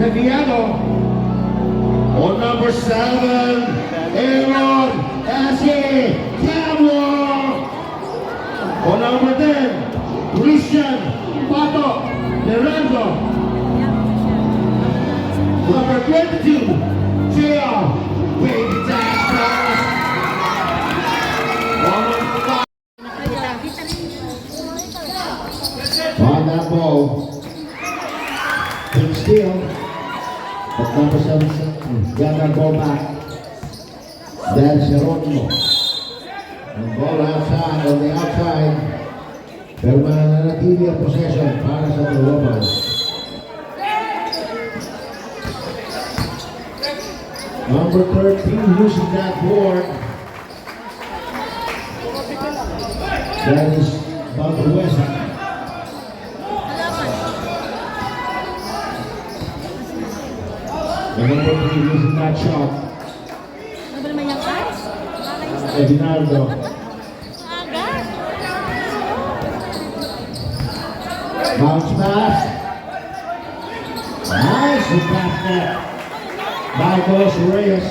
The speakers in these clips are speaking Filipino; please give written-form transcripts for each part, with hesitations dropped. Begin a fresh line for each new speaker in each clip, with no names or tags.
Reviano. On number 7, Aaron Asiamo. On number 10, Christian Pato Lorenzo. Number 22, JR Baby Jackson. On that ball, big steal, but number 7 got that ball back. That's Geronimo. And ball outside, on the outside. Pero mananatili ang possession para sa Lobos. Number 13 using that board. That is Baguesa. The number 3 using that shot. Edinardo. Bounce pass. Nice back net. By goes Reyes.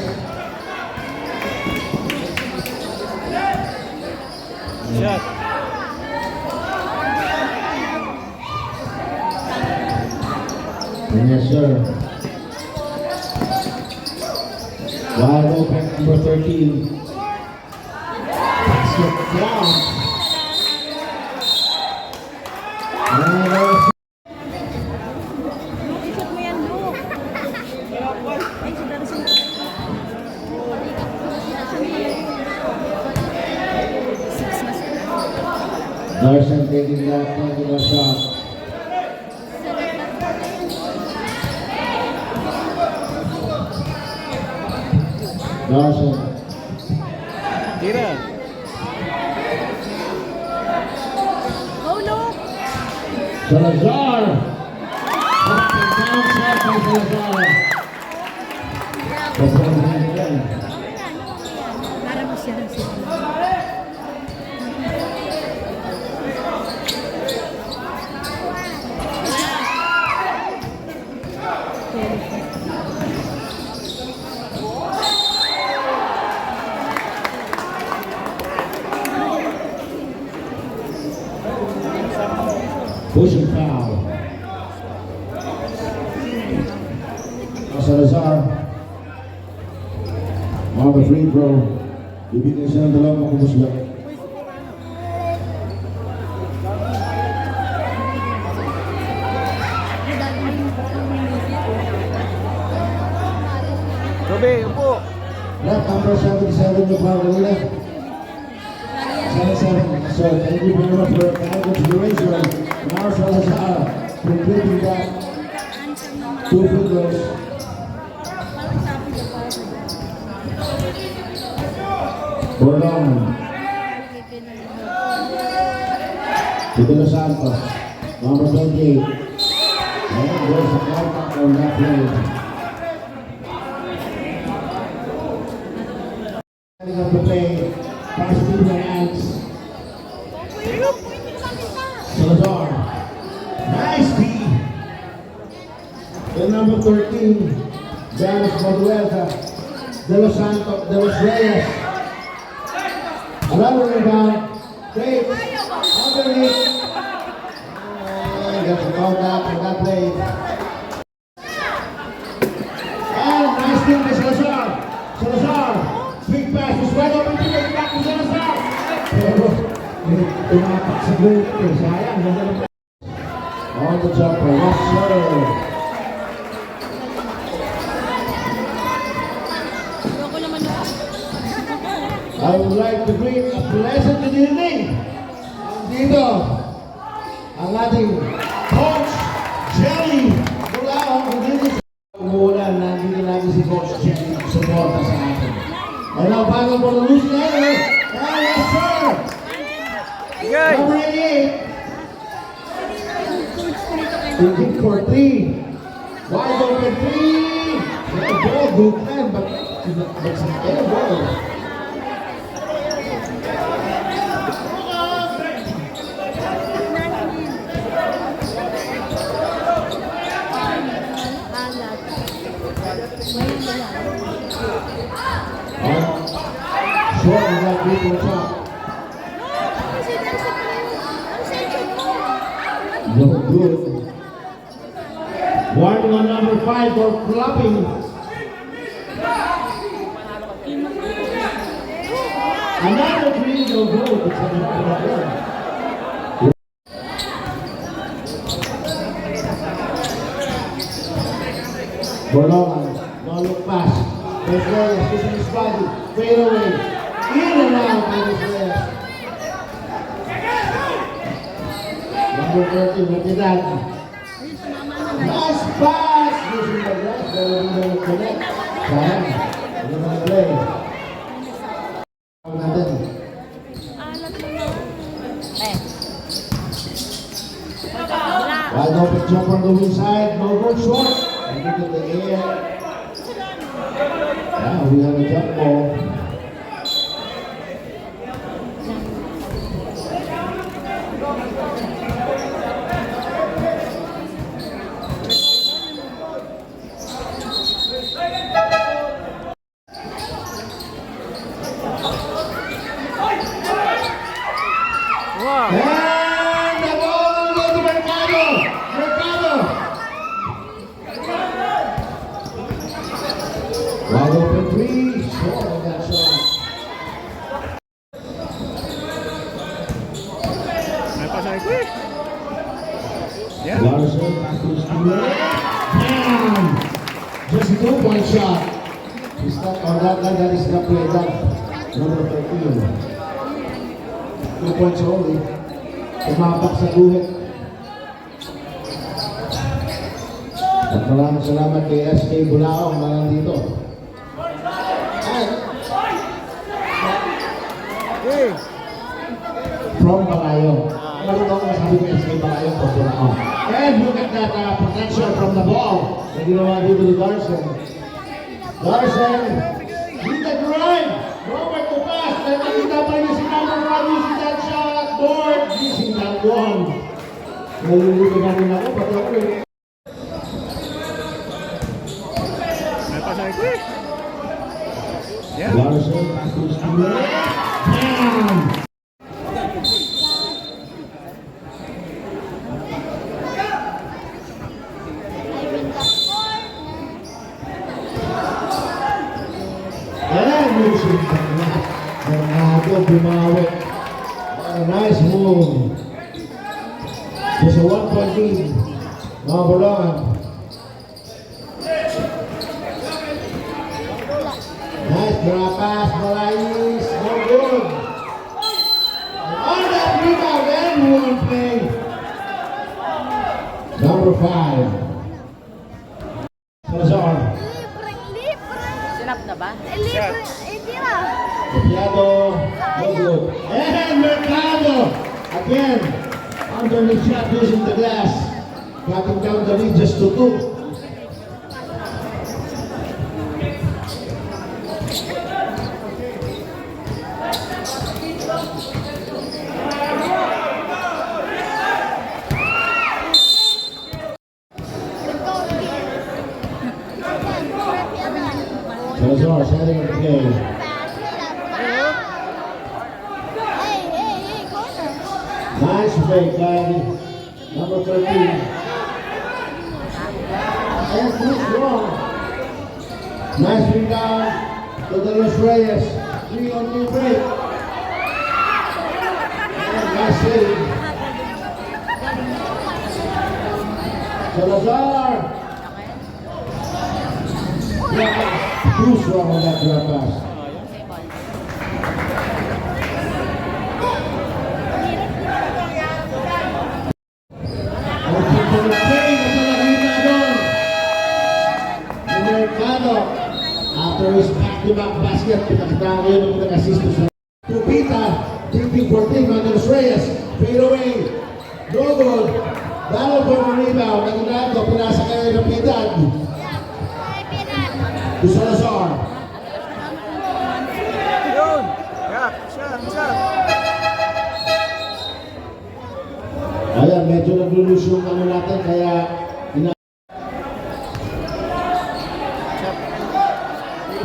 Shot.
Yes, sir. Wide open, number 13. Pass it down. Larson taking that angular shot. Larson.
Tira.
Oh no!
Salazar. Up and down shot by Salazar. Papunta again.
Para mo siya ng sila.
Pushing foul. Salazar. On the free throw. Ibigay siya ng dalawang makumusla.
Tobe, upo.
Left number 77 yung foul nila. 77. So, thank you very much for kind consideration. Now Salazar completing that 2 free throws. Bordon. To Los Santos. Number 28. And there's a contact on that play. Setting up the play. Pass to the hands. Salazar. Nice D. The number 13. Janis Baguesa. De Los Santos. De Los Reyes. Another rebound. Great. Underneath. Gets a contact on that play. And nice thing by Salazar. Salazar. Big pass is right open to get back to Salazar. Pero, tumapak sa group. Sayang. On the jumper. Yes, sir. I would like to greet a pleasant good evening. Dito, ang ating Coach Jelly. Mula ang dito sa umuulan, nandito natin si Coach Jelly. Suporta sa atin. And now, bago po ng loose letter. Ah, yes, sir. Number 88. Looking for 3. Wide open 3. Yeah, ball, good plan, but it's an air ball. Short on that three-point shot.
Kasi nasa ang sensyon mo.
No good. Warning on number 5 for flopping. Another three, no good. It's a good. Bolongan, no look pass. Reyes using his body, fade away. In and out by Reyes. Number 13, Natidad. Nice pass! Using the glass, but we don't connect. Sayang, hindi na play. Natin.
Alat mo na. Wala.
Wide open jump on the wing side, no good short. Look at the air. Now we have a jump ball.
Wow.
And the ball will go to Mercado. Mercado. Wide open three, short of that shot.
May pasay ko eh. Yan.
Larson back to his teammate. Bam! Just a 2-point shot. He's not on that guy that is not played up. Number 13. 2 points only. Tumapak sa guhit. At maraming salamat kay SK Bulaong na nandito. Ay,
Hey.
from Balayo. Marito ko masabi ko SK Balayo po Bulaong. And look at that protection from the ball. Na ginawa dito ni Darson. Darson, hit the drive. Robert to pass. Nakikita pa niya si number 1 using that shot. Board using that one. Nalilito na rin ako. Pati ako eh.
May pasay ko eh. Yan.
Larson back to his teammate. Bam! And using that net. Bernardo bumawi. A nice move. Just a 1-point lead. Mga Bolongan. Nice drop pass, Malayis. No good. On that rebound, and one play. Number 5. Salazar.
Libre.
Sinap na ba?
Libre. Tira.
Copiado. No good. And Mercado. Again. Underneath shot using the glass. Cutting down the lead just to 2. Salazar setting up the game.
Hey, corner.
Nice fake by number 13. And he's wrong. Nice rebound to the Los Reyes. 3-on-3 break. And nice save. Salazar. Who's wrong on that drop pass? After his back-to-back basket, pinakita ko yun ng nag-assist sa Tupita, tipping for team on Los Reyes, fade away, no good, battle for the rebound, Nagunato, pinasa kayo ng Piedad, to Salazar.
Yun. Yeah. Shot.
Ayan, medyo nag-lose yung ano natin, kaya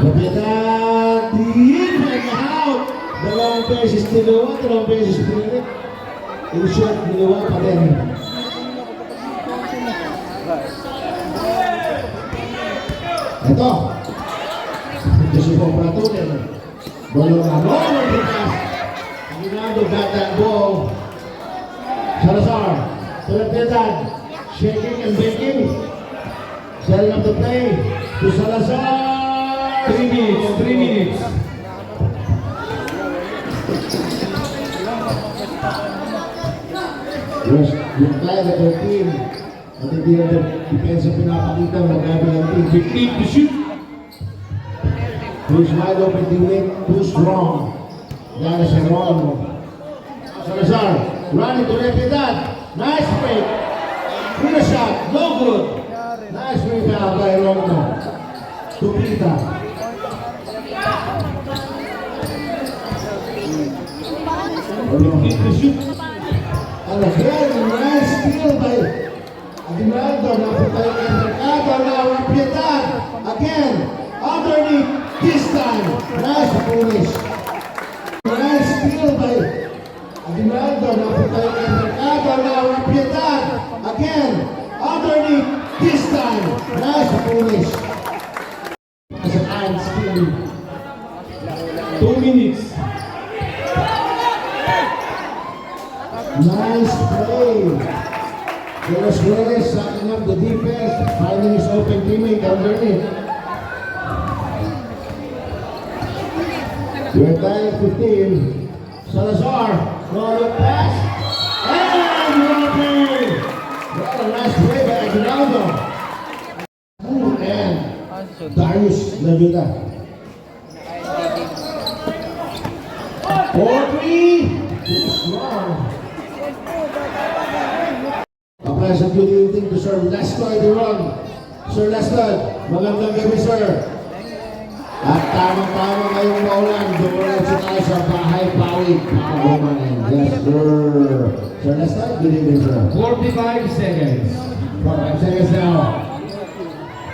Propiedad, In and out. Dalawang beses tinuwa, dalawang beses pinilit. In short, tinuwa pa din. Ito. Ito si Popratunin. Balong ano, magbukas. Aguinaldo got that ball. Salazar, Tulagdetan, shaking and baking. Setting up the play to Salazar.
3 minutes, 3 minutes.
Yes, yung kaya na yung team. At hindi na depensa pinapakita ng magkabilang team.
15 to shoot.
Who's wide open, too strong. Yan si Ron. Salazar, running to Lepitan. Nice break. With a shot, no good. Nice rebound by Ronco. Tupita. And again, nice steal by Aguinaldo. Napunta yung Mercado. Now Piedad. Again, underneath. This time, nice finish. Nice steal by Aguinaldo. Napunta yung Mercado. Now Piedad. Again, underneath. This time, nice finish. As an hand steal.
2 minutes.
Nice play. De Los Flores sucking up the defense, finding his open teammate underneath. We're tied at 15. Salazar, no look pass. And Rocky! What a nice play by Aguinaldo. And Darius Lavida. 4-3. Too strong. Apply sa duty to Sir Lester Duran. Sir Lester, magandang gabi sir. At tamang-tama ngayong maulan, dumiretso tayo sa bahay pawid. Yes sir. Sir Lester, good evening sir.
45 seconds.
5 seconds now.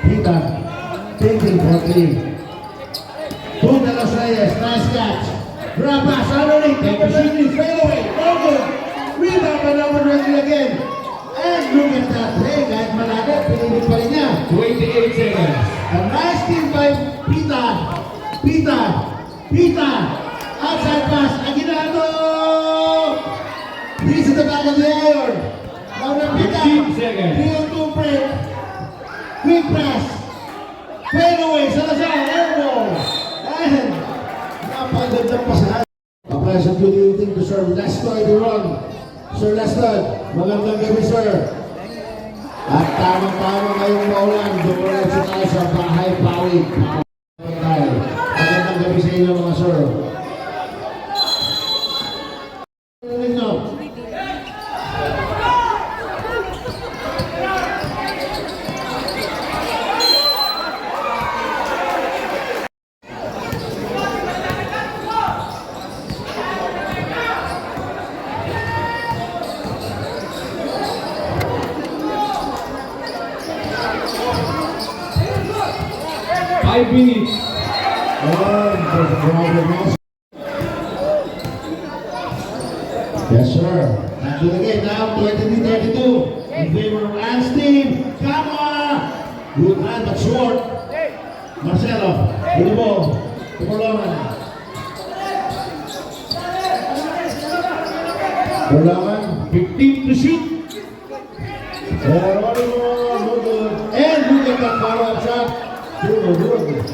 Pita, thinking for 3. Two De Los Reyes, nice catch. Grab pass, underneath, number 20, fade away, no good. Rebound by number 20 again. And look at that play, kahit malaga, pinilit pa rin niya.
28 seconds.
A nice team by Pita. Pita. Outside pass, Aguinaldo. He's at the back of the iron. Now the Pita.
15 seconds.
3-2 break. Quick pass. Fade away, Salazar, elbow. And napagandang pasahan. Apply sa duty to Sir Lester Duran. Sir Lester, magandang gabi sir. At tamang-tama ngayong maulan, dumiretso tayo sa bahay pawid. Magandang gabi sa inyo mga sir.
Five minutes.
Yes, sir. And to the game now, 23-32 in favor of Lance team. Come on! Good man, but short. Marcelo, with the ball. Tumulungan. Tumulungan.
15 to shoot.
And look at that follow-up shot. Good.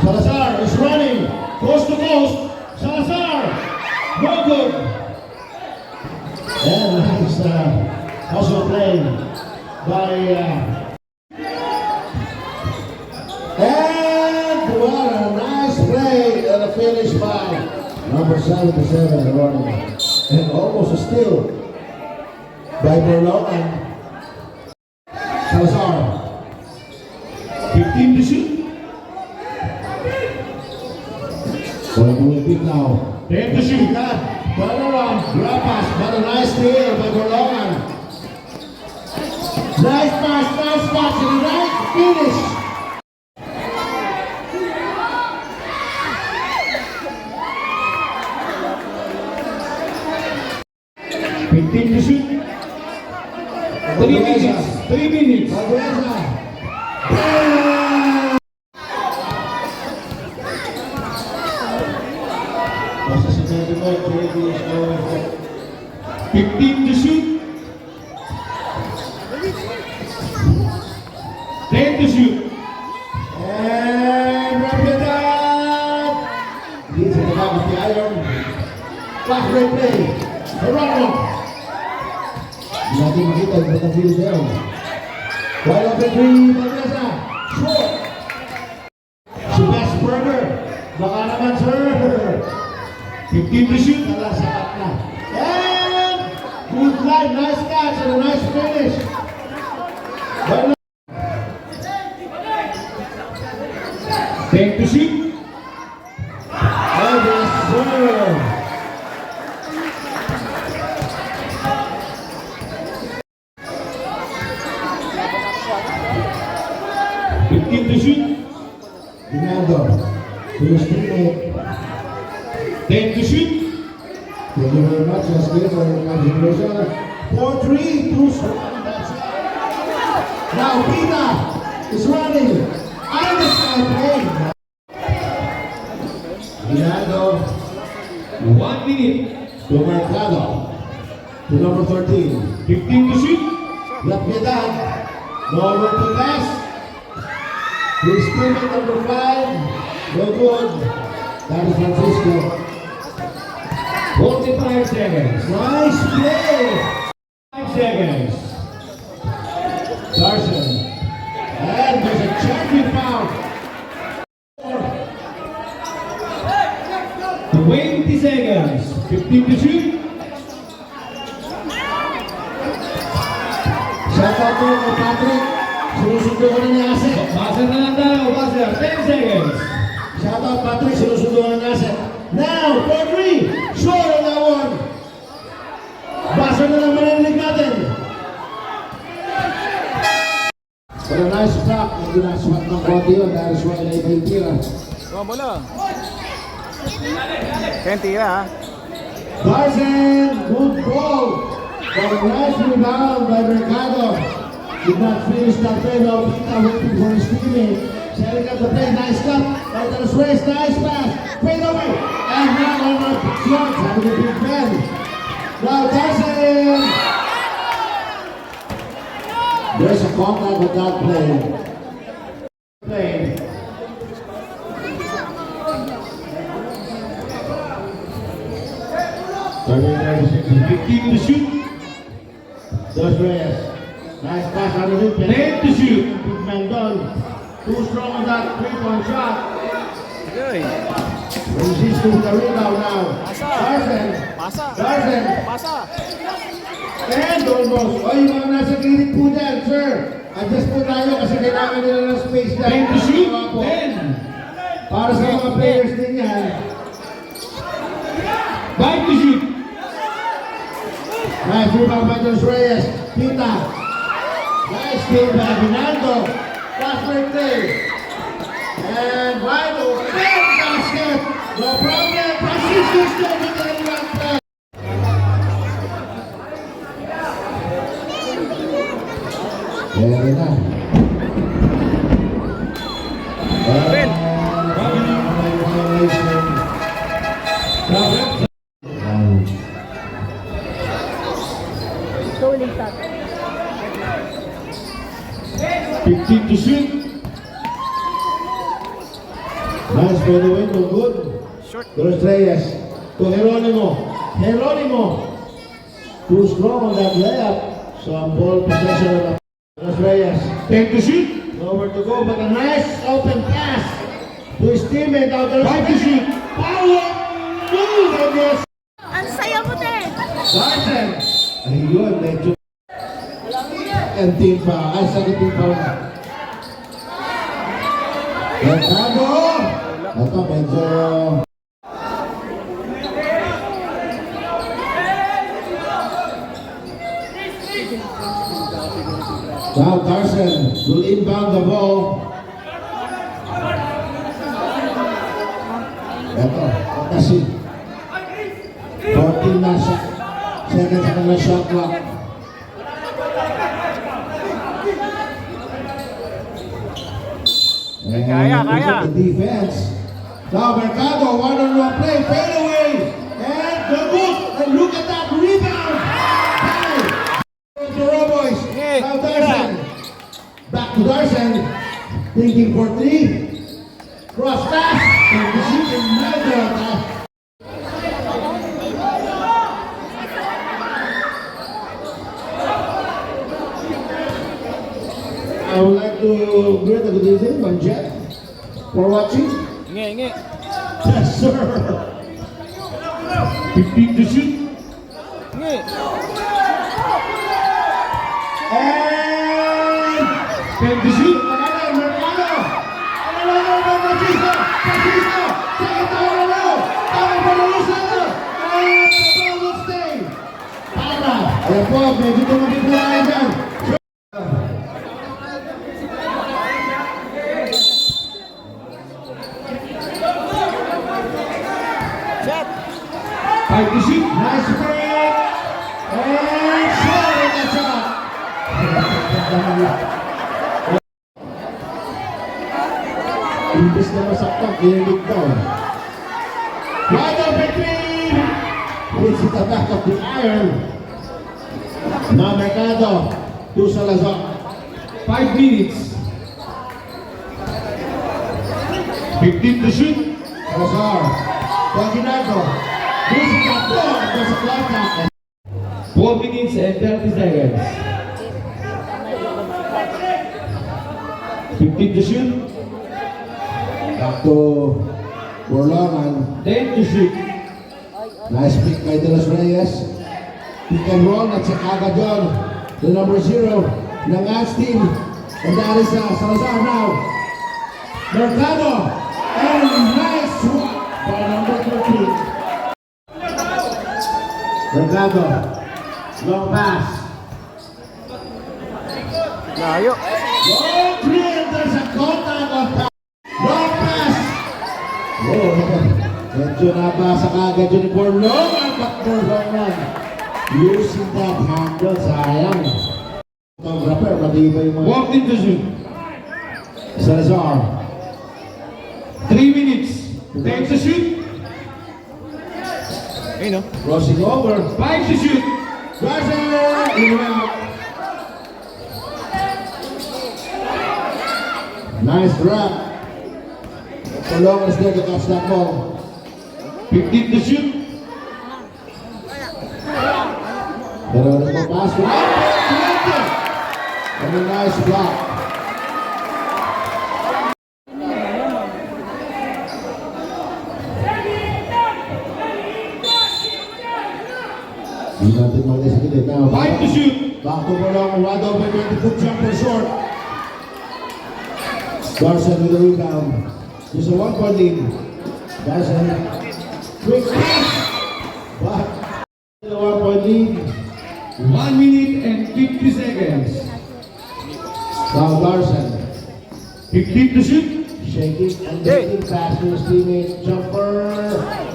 Salazar is running. Coast to coast. Salazar. No good. And nice also played by and what a nice play and a finish by number 77 running. And almost a steal by Berlon. Salazar.
15 to shoot.
Going to win big now.
10 to shoot.
Turnaround, grab pass, but a nice steal by Berlon. Nice pass to the right, finish.
minutes.
Baguesa. Bam! Basta si Medical, JB is going for
15 to shoot. 10 to shoot.
and represent. Leads at the back of the iron. Flash break play. Geronimo. Hindi natin makita yung batang field down. Wide open three, Baguesa. Short. Si Best Burger. Baka naman, sir.
15 to shoot.
Tala sa kat na. And good line, nice catch and a nice finish. But
10 to shoot.
oh, yes, sir.
To shoot.
Ginaldo. To his teammate.
10 to shoot.
Thank you very much. Let's give for your contribution. 4-3, too strong. That's it. Now Pita is running. And the side plane. Ginaldo
1 minute.
to Mercado. To number 13.
15 to shoot.
La Piedad. Nowhere to pass. His teammate number 5. No good. That is Francisco.
45 seconds.
Nice play.
5 seconds.
Carson. And there's a champion foul.
20 seconds. 15 to shoot.
Shout out to Patrick. Sinusundo ko na ni Asset.
Buzzer na lang daw. Buzzer. 10 seconds.
Shout out Patrick. Sinusundo ko na ni Asset. Now, 4-3. Short on that one. Buzzer na lang mananilig natin. But a nice block. Medyo naswat ng konti yun. That is why na iba yung tira.
Go mo lang. Kaya tira ha.
Carson, good ball. But a nice rebound by Mercado. Did not finish that play well. Pita waiting for his teammate. Setting up the play. Nice cut. Right on his waist. Nice pass. Fade away. And now on the shot. Having a big man. Now Carson. There's a contact with that play. Play.
Fifteen to shoot.
Dos Reyes. Nice pass out of it.
10 to shoot.
Big man done. Too strong on that three-point shot.
Okay.
Resisting the rebound now. Carson.
Pasa.
Carson.
Pasa.
And almost. O, yung mga nasa gilid po dyan, sir. Adjust po tayo kasi kailangan nila ng space dyan.
10 to shoot.
Para po.
10.
Para sa mga players din yan.
5 to shoot.
Nice rebound by Dos Reyes. Pita. Nice steal by Ginaldo. Fast break play. And wide open basket. No problem. Francisco still with the rebound play. Kaya na.
Ben.
Rolling top.
15 to shoot.
Nice by the window, good.
Short.
Dos Reyes to Geronimo. Geronimo. Too strong on that layup. So ang ball possession of Dos Reyes.
10 to shoot.
Nowhere to go, but a nice open pass to his teammate out there.
5 to shoot.
Power move, I guess.
Ang saya mo din.
Carson. Ayun, medyo. And team foul. Ay, second team foul na. Mercado. Ito, medyo. Now Carson will inbound the ball. Ito, kasi 14 na siya. Second sa kanilang shot clock. And
Kaya,
look
kaya.
at the defense. Now Mercado, one-on-one play, fade away, and the good. And look at that rebound. Hey, to Roboys.
Hey,
Now Darsen. Back to Darsen. Thinking for three. Cross pass. And the shooting method. I would like to greet a good evening, Manjet, for watching.
Ingi.
Yes, sir.
15 to shoot.
Ingi.
And
10 to shoot.
Mercado. Francisco. Second time in a row. Coming from the loose center. And the ball will stay. Para. Ayan po, medyo tumapit na tayo dyan.
Set.
5 to shoot.
Nice break. And shot with that shot. Imbis na masaktan, kinilig daw. Wide open three. Hits it the back of the iron. Now Mercado to Salazar.
5 minutes. 15 to shoot.
Salazar. Coginado. Losing that ball. There's a clock out.
4 minutes and 30 seconds. 15 to shoot.
Back to Borlongan.
10 to shoot.
Nice pick by De Los Reyes. Pick and roll at Sakaga John. The number 0 ng Ants team. And that is Salazar now. Mercado. And nice swat by number 13. Mercado. Long pass.
Layo.
Long three and there's a contact of pass. Long pass. Oh, medyo nabasa kagad yun ni Borlongan. But Borlongan using that handle. Sayang. Photographer, matibay yung mga
14 to shoot.
Salazar.
3 minutes. 10 to shoot.
Ayun, no?
Crossing over.
5 to shoot.
Garza! In and out. Nice grab. Borlongan is there to catch that ball.
15 to shoot.
Pero nagpapass ko. And a nice block. Hindi natin makita sa gilid. Now,
5 to shoot.
back to Borlongan. Wide open 20-foot jumper short. Garza with the rebound. Just a 1-point lead. Garza. Quick pass. But a 1-point lead.
1 minute and 50 seconds.
Now Garza.
15 to shoot.
Shaking and making pass to his teammate. Jumper.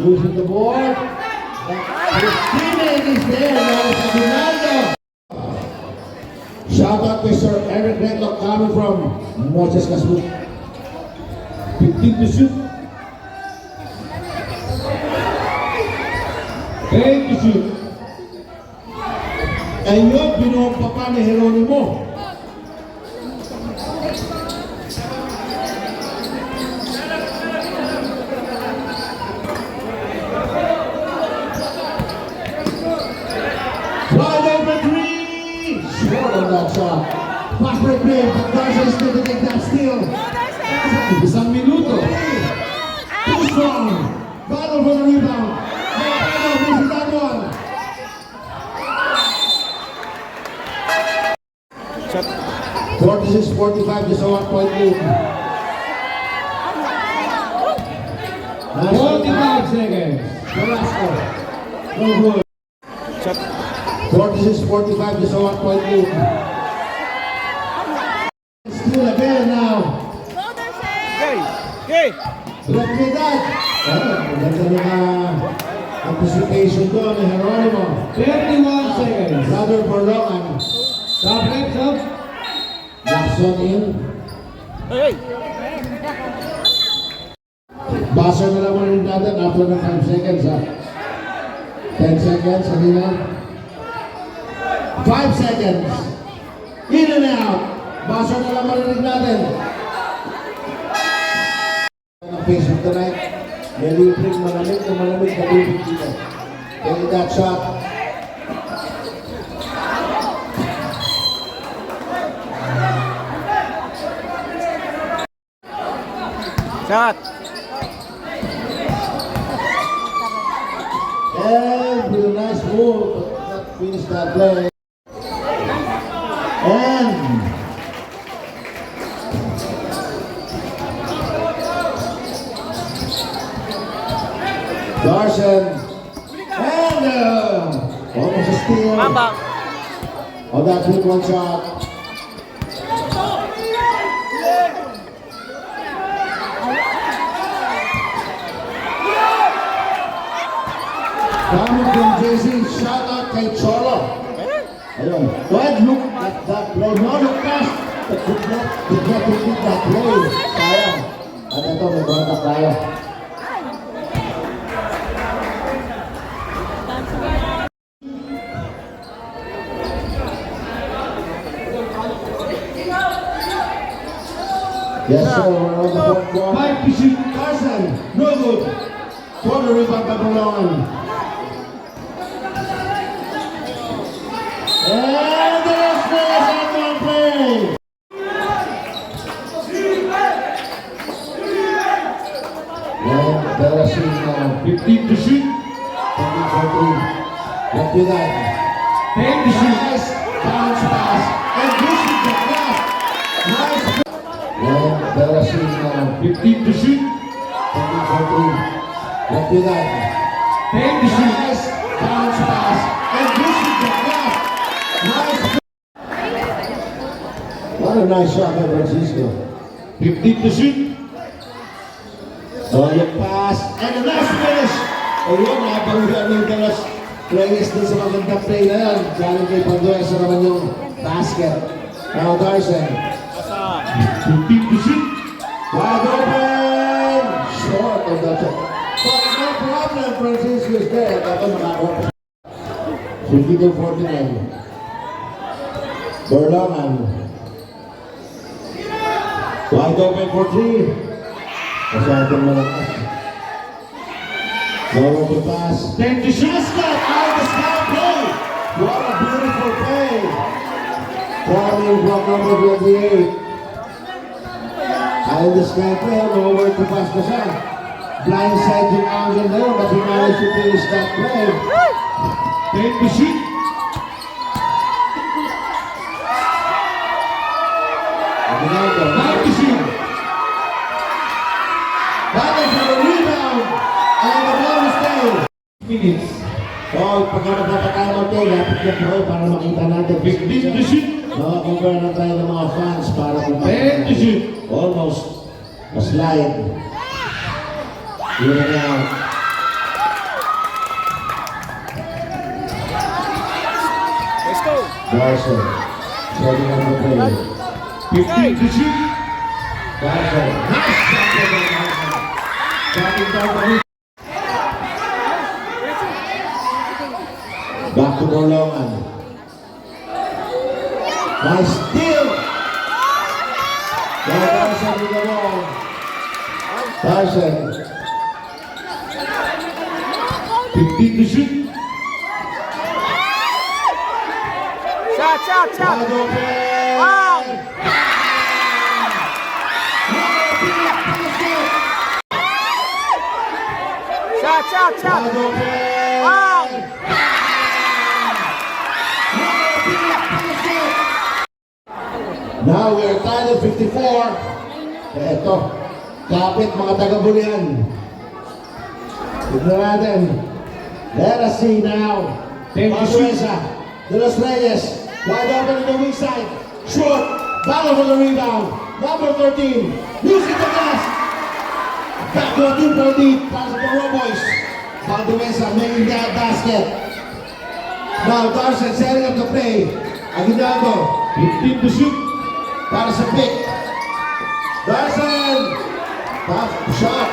Using the board. His teammate is there. Now it's Aguinaldo. Shout out to Sir Eric Reto coming from Moses Casbu.
15 to shoot. 10 to shoot.
Ayun, binumpa pa ni Jeronimo. Wide open three! Short on that shot. Fast break play, but Garza is still to take that steal.
Isang minuto.
Too strong. Battle for the rebound. Mercado missing that one.
Shot.
46-45, just a 1-point lead. Nice
45 seconds.
Velasco. No good.
Shot.
46-45, just a 1-point lead. Still again now.
Okay. Okay.
Look at that. Maganda na anticipation doon ni Jeronimo.
31 seconds.
Brother Borlongan.
Stop, left, stop.
Jackson in.
Hey, hey.
Basa na lang ulit natin after ng 5 seconds ha. 10 seconds, hindi na. 5 seconds. In and out. Basa na lang ulit natin. Ang Facebook tonight, may libreng malamig na tubig dito. Take that shot.
Shot.
And with a nice move, but not finish that play. And Larson. And almost a steal.
Mamba.
On that quick one shot. Coming from JC, shout out kay Cholo. Ayun. Go ahead, look at that play. No, look past. But did not repeat that play. Sayang. At ito, may bata tayo. Yes, sir. We're on the fourth quarter.
5 to shoot.
Carson, no good. Corner rebound by Bolongan. And the last play is on one play. And Belasin now.
15 to shoot.
15-3. Let's do that.
10 to shoot.
Nice bounce pass. And this is the pass. Nice. And Belasin now.
15 to shoot.
15-3. Let's do that.
10 to shoot.
Nice bounce pass. And this is the pass. Nice. What a nice shot by Francisco.
15 to shoot.
So yung pass. And a nice finish. Ayun, naparugan yung Dalas Reyes din sa magandang play na yan. Galing kay Panduesa naman yung basket. Now Darson.
15 to shoot.
Wide open! Short of that shot. But no problem, Francisco is there. Dapat makakuha. 52-49. Berlangan. Wide open for 3. Masyadong malakas. Lower the pass.
10 to shoot.
Prescott out of the sky play. What a beautiful play. Coming from number 28. Out of the sky play, nowhere to pass the shot. Blindside yung Angel there, but he managed to finish that play.
10 to shoot.
Aguinaldo.
9 to shoot.
Battle for the rebound. And the ball is stayed.
Minutes.
So, pagka magpapakalaw tayo, dapat na po para makita natin.
15 to shoot.
Compare na tayo ng mga fans para kung
10 to shoot.
almost a slide. Yun na nga.
Let's go.
Garson. Setting up the play.
15 to shoot.
Garson. Nice shot by Garson. Shotting down the week. Back to Borlongan. Nice steal. Now Garson with the ball. Garson.
15 to shoot.
Shot, shot, shot.
Wide open.
Wow. Shot, shot, shot.
Wide open.
Wow.
Now we are tied at 54. Eto, kapit mga taga-Bulian. Tignan natin. Let us see now. Panduesa, De Los Reyes, wide open in the weak side. Short, battle for the rebound. Number 13, using the glass. Back to a 2-point lead para sa Puro Boys. Panduesa making that basket. Now Darson setting up the play. Aguinaldo,
15 to shoot.
para sa pick. Darson! Top shot.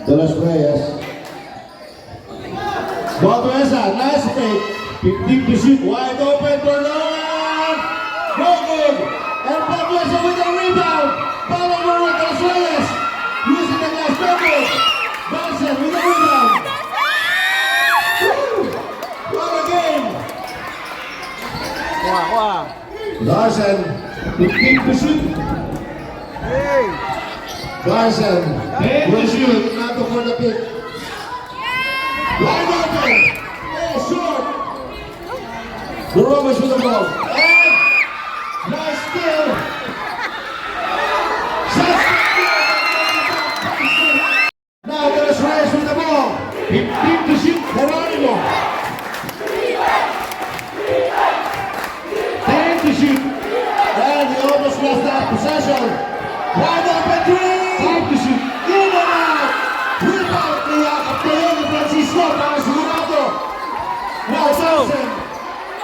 De los Reyes. Bortuesa, nice fake. 15 to shoot, wide open for Nolan. No good. And Bortuesa with a rebound. Ball over with De los Reyes. Using the last double. Nelson with a rebound. Woo! What a game.
Wah.
Larson, 15 to shoot.
Hey.
Larson, will shoot, not for the pick. Wide open. Oh, short. The Romans with the ball. And nice steal. Shots. Now De los Reyes with the ball. 15 to shoot. Geronimo. 10 to shoot. And he almost lost that possession. Wide open three. 5 to shoot. In and out. Rebound niya kapatid ni Francisco para sigurado. Now Johnson.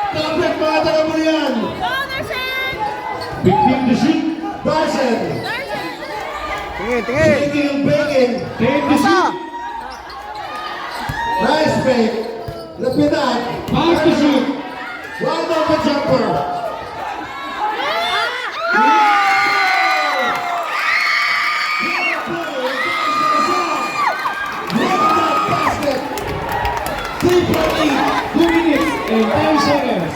Kapit mga taga mo yan. 15 to shoot. Dyson.
Tingin.
Baking. 10 to
Asa.
shoot. Nice fake. Lapitan.
5 to shoot.
Wide open jumper. Basket. 3-point lead.
2 minutes and 10 seconds.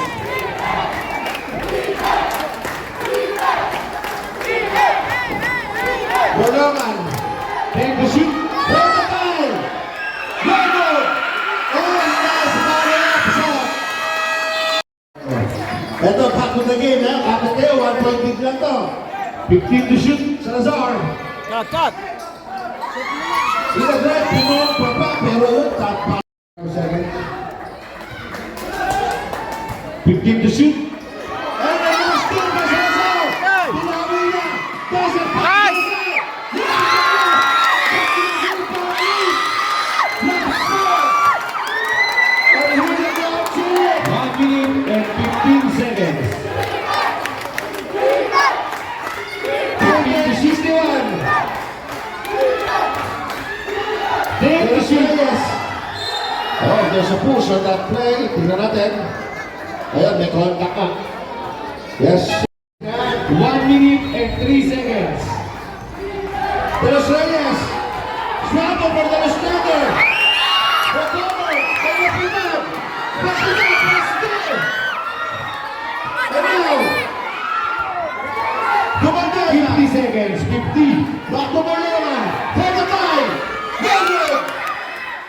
Bolongan.
10 to shoot.
Vertical. No good. Oh, nice follow-up shot. Ito, back to the game, ha? Kapit kayo, 1-point lead lang to.
15 to shoot.
Salazar.
Cut.
Sila Greg, Pinoy, Papa, pero yun, top
15 to shoot.
And then yung steal by Salazar.
Hey.
Pinawi niya. Doesn't pass.
Nice.
And here they go, Chile.
1 minute and 15 seconds.
15 to 61.
10 to shoot.
Yes. Oh, there's a push on that play. Tingnan natin. Ayan, may contact ka. Yes.
1 minute and 3 seconds.
De los Reyes. Swampo for De los Reyes. Recover. Pagkapitan. Pagkapitan. Pagkapitan. And now. Gumanda siya.
50 seconds. 50.
Back to Bolongan. For the tie. No good.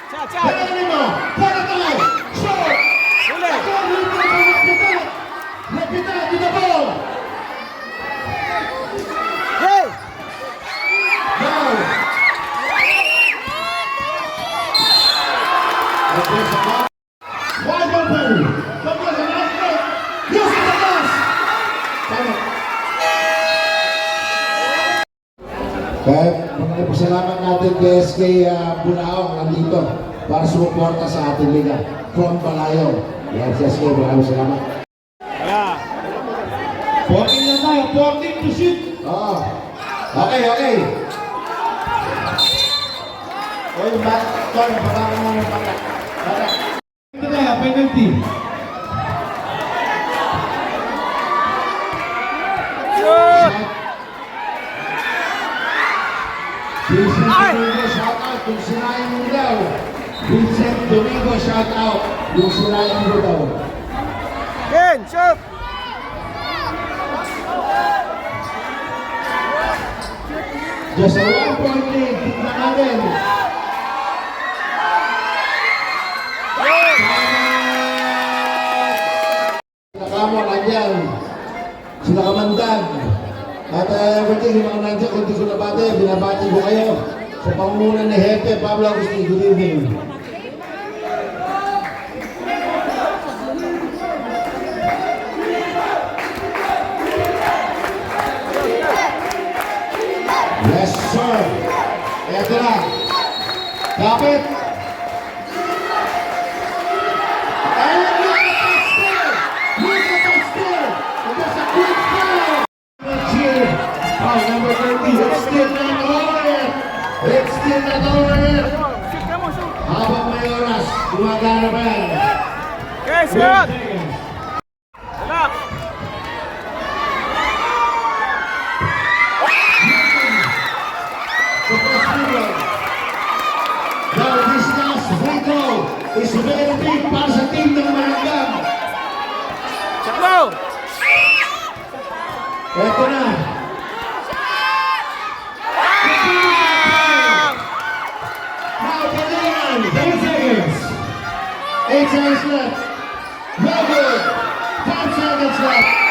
Chat.
Geronimo. For the tie. Short.
Huli.
Again, Lapitan for Lapitan. Lapitan to the ball.
Hey.
Now. There's a ball. Wide open. There's a nice break. Using the pass. Tama. Kaya pasalamat natin kay SK Bulaong nandito para sumuporta sa ating liga. From Balayo. Yan si SK, maraming salamat.
Yeah.
14 na tayo. 14 to shoot.
Oh. Okay. Oy, Ton, parang mo para.
Ito tayo. Penalty.
Shoot.
Vincent
Ay!
Domingo, shout out kung sinayin mo daw. Vincent Domingo, shout out kung sinayin mo daw.
Ken, shoot.
Just a 1-point lead. Tignan natin. Nakamo, nandyan. Sila Kamandag. At everything, yung mga nandiyan, kung di ko nabati, binabati ko kayo. Sa pangunguna ni Hepe, Pablo Agustin, good evening. Yes, sir. Eto na. Kapit. And look at that steal. Look at that steal.
Shot!
seconds.
Wala.
The first free throw. Now this last free throw is very big para sa team ng Maranggam.
Sakto!
Eto na. Now Pilihan.
10 seconds.
8 seconds left. No good. 5 seconds left.